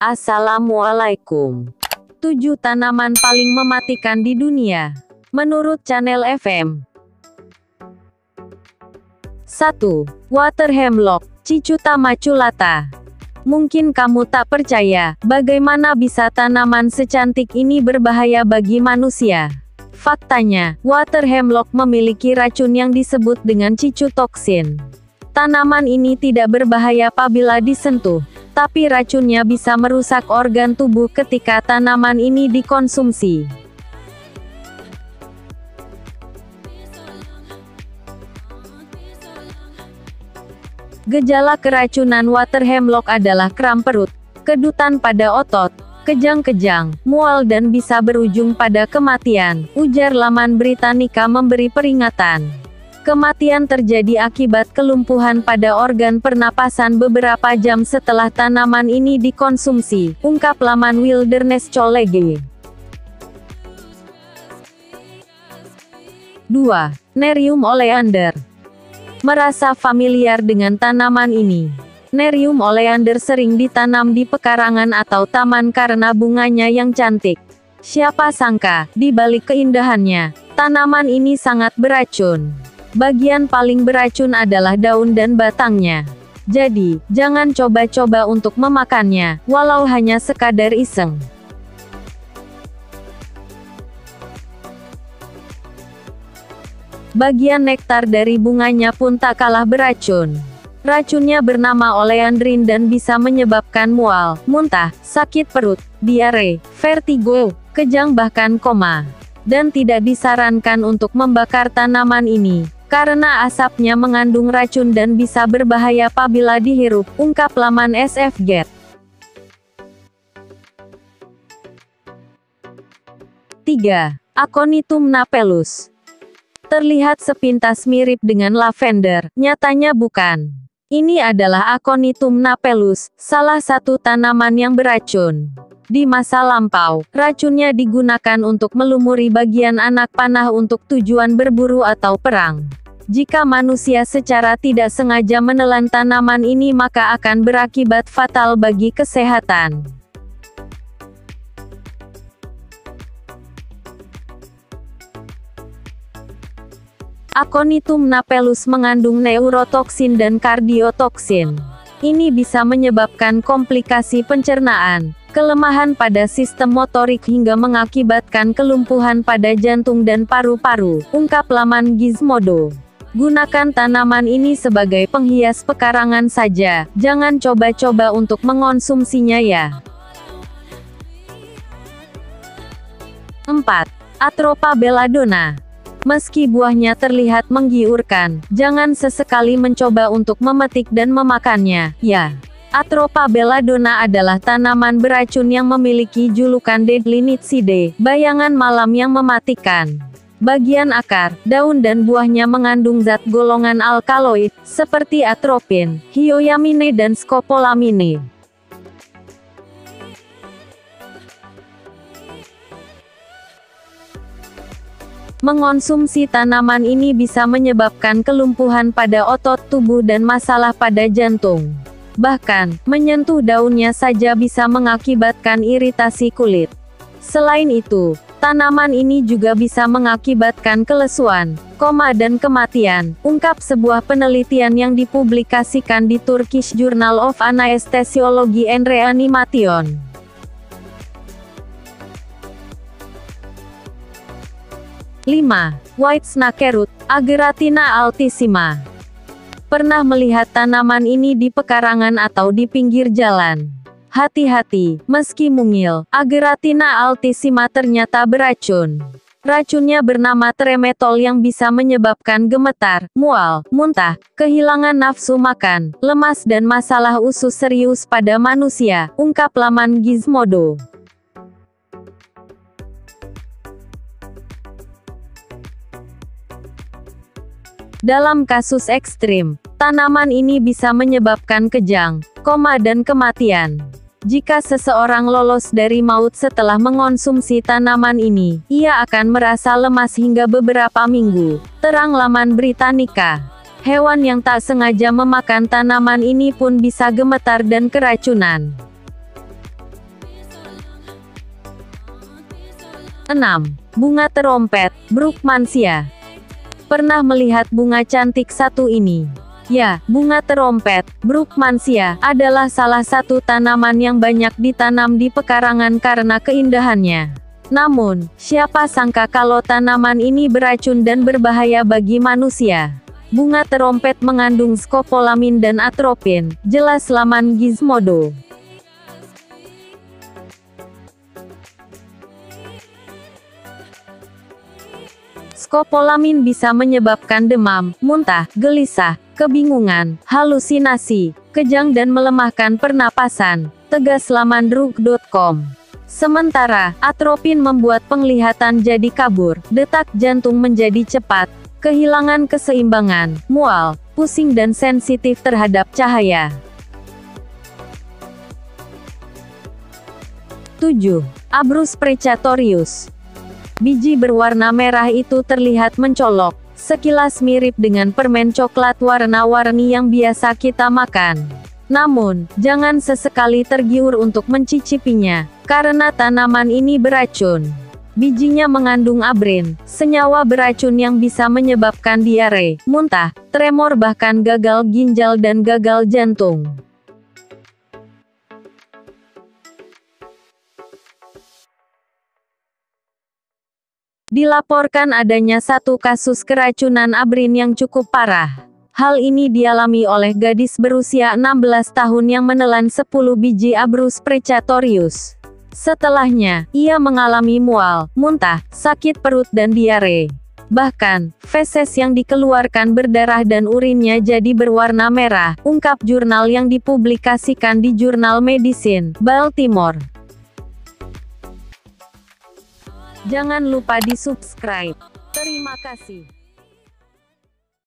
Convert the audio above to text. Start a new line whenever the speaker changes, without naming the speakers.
Assalamualaikum. 7 tanaman paling mematikan di dunia. Menurut Channel FM. 1. Water hemlock, Cicuta maculata. Mungkin kamu tak percaya, bagaimana bisa tanaman secantik ini berbahaya bagi manusia. Faktanya, water hemlock memiliki racun yang disebut dengan cicutoksin. Tanaman ini tidak berbahaya apabila disentuh, tapi racunnya bisa merusak organ tubuh ketika tanaman ini dikonsumsi. Gejala keracunan water hemlock adalah kram perut, kedutan pada otot, kejang-kejang, mual dan bisa berujung pada kematian, ujar laman Britannica memberi peringatan. Kematian terjadi akibat kelumpuhan pada organ pernapasan beberapa jam setelah tanaman ini dikonsumsi, ungkap laman Wilderness College. 2. Nerium oleander. Merasa familiar dengan tanaman ini? Nerium oleander sering ditanam di pekarangan atau taman karena bunganya yang cantik. Siapa sangka, di balik keindahannya, tanaman ini sangat beracun. Bagian paling beracun adalah daun dan batangnya. Jadi, jangan coba-coba untuk memakannya, walau hanya sekadar iseng. Bagian nektar dari bunganya pun tak kalah beracun. Racunnya bernama oleandrin dan bisa menyebabkan mual, muntah, sakit perut, diare, vertigo, kejang bahkan koma. Dan tidak disarankan untuk membakar tanaman ini, karena asapnya mengandung racun dan bisa berbahaya apabila dihirup, ungkap laman SFGet. 3. Aconitum napellus. Terlihat sepintas mirip dengan lavender, nyatanya bukan. Ini adalah Aconitum napellus, salah satu tanaman yang beracun. Di masa lampau, racunnya digunakan untuk melumuri bagian anak panah untuk tujuan berburu atau perang. Jika manusia secara tidak sengaja menelan tanaman ini maka akan berakibat fatal bagi kesehatan. Aconitum napellus mengandung neurotoksin dan kardiotoksin. Ini bisa menyebabkan komplikasi pencernaan, kelemahan pada sistem motorik hingga mengakibatkan kelumpuhan pada jantung dan paru-paru, ungkap laman Gizmodo. Gunakan tanaman ini sebagai penghias pekarangan saja, jangan coba-coba untuk mengonsumsinya ya. 4. Atropa belladonna. Meski buahnya terlihat menggiurkan, jangan sesekali mencoba untuk memetik dan memakannya, ya. Atropa belladonna adalah tanaman beracun yang memiliki julukan Deadly Nitsidé, bayangan malam yang mematikan. Bagian akar, daun dan buahnya mengandung zat golongan alkaloid, seperti atropin, hyoamine dan scopolamine. Mengonsumsi tanaman ini bisa menyebabkan kelumpuhan pada otot tubuh dan masalah pada jantung. Bahkan, menyentuh daunnya saja bisa mengakibatkan iritasi kulit. Selain itu, tanaman ini juga bisa mengakibatkan kelesuan, koma dan kematian, ungkap sebuah penelitian yang dipublikasikan di Turkish Journal of Anesthesiology and Reanimation. 5. White snakeroot, Ageratina altissima. Pernah melihat tanaman ini di pekarangan atau di pinggir jalan? Hati-hati, meski mungil, Ageratina altissima ternyata beracun. Racunnya bernama tremetol yang bisa menyebabkan gemetar, mual, muntah, kehilangan nafsu makan, lemas dan masalah usus serius pada manusia, ungkap laman Gizmodo. Dalam kasus ekstrim, tanaman ini bisa menyebabkan kejang, koma dan kematian. Jika seseorang lolos dari maut setelah mengonsumsi tanaman ini, ia akan merasa lemas hingga beberapa minggu, terang laman Britannica. Hewan yang tak sengaja memakan tanaman ini pun bisa gemetar dan keracunan. 6. Bunga terompet, Brugmansia. Pernah melihat bunga cantik satu ini? Ya, bunga terompet, Brugmansia, adalah salah satu tanaman yang banyak ditanam di pekarangan karena keindahannya. Namun, siapa sangka kalau tanaman ini beracun dan berbahaya bagi manusia. Bunga terompet mengandung skopolamin dan atropin, jelas laman Gizmodo. Skopolamin bisa menyebabkan demam, muntah, gelisah, kebingungan, halusinasi, kejang dan melemahkan pernapasan, tegas laman drug.com. Sementara, atropin membuat penglihatan jadi kabur, detak jantung menjadi cepat, kehilangan keseimbangan, mual, pusing dan sensitif terhadap cahaya. 7. Abrus precatorius. Biji berwarna merah itu terlihat mencolok, sekilas mirip dengan permen coklat warna-warni yang biasa kita makan. Namun, jangan sesekali tergiur untuk mencicipinya, karena tanaman ini beracun. Bijinya mengandung abrin, senyawa beracun yang bisa menyebabkan diare, muntah, tremor bahkan gagal ginjal dan gagal jantung. Dilaporkan adanya satu kasus keracunan abrin yang cukup parah. Hal ini dialami oleh gadis berusia 16 tahun yang menelan 10 biji Abrus precatorius. Setelahnya, ia mengalami mual, muntah, sakit perut dan diare. Bahkan, feses yang dikeluarkan berdarah dan urinnya jadi berwarna merah, ungkap jurnal yang dipublikasikan di Jurnal Medicine, Baltimore. Jangan lupa di subscribe. Terima kasih.